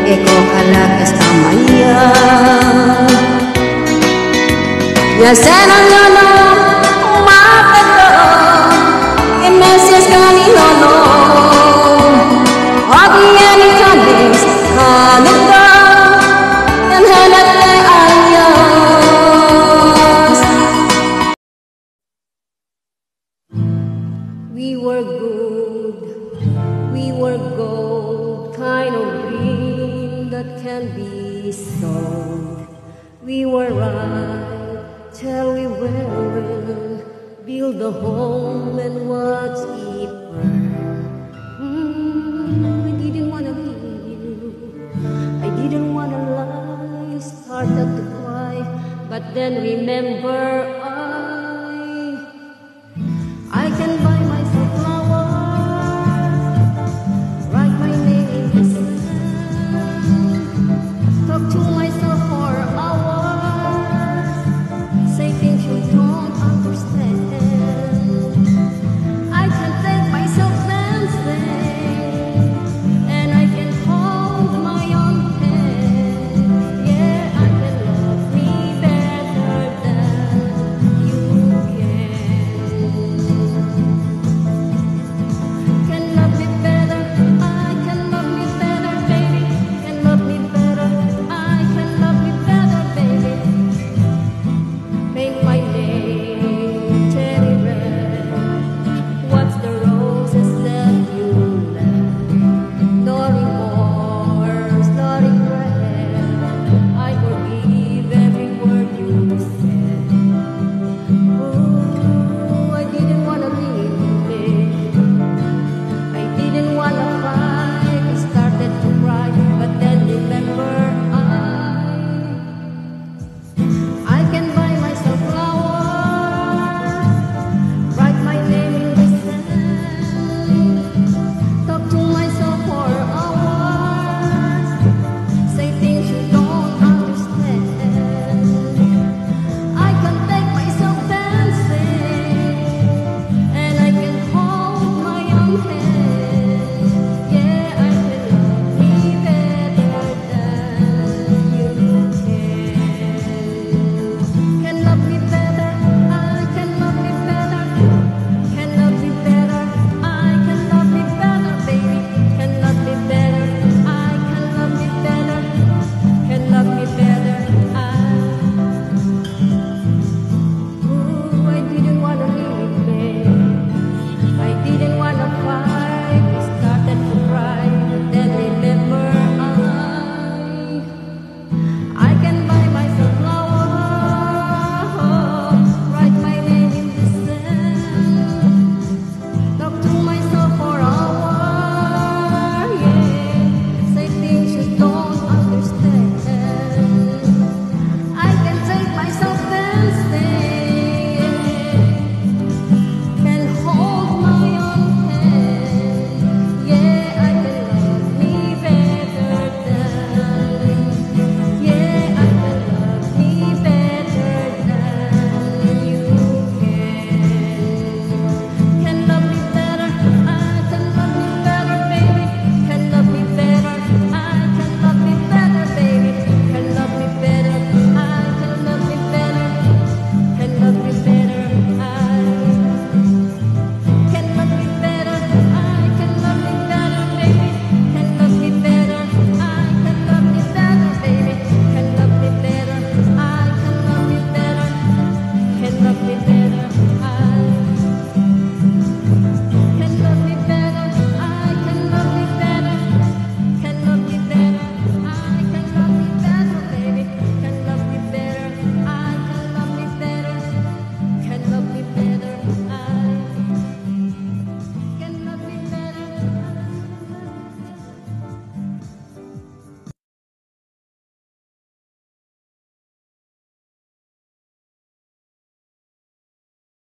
eko kalak esta maya ya senang yono mapeta emeses kali lono agi ani kanis kanita dan hanate ayas. We were good, we were gold, kind of green that can be sold. We were right till we weren't, build a home and watch it burn. I didn't wanna leave you, I didn't wanna lie, started to cry, but then remember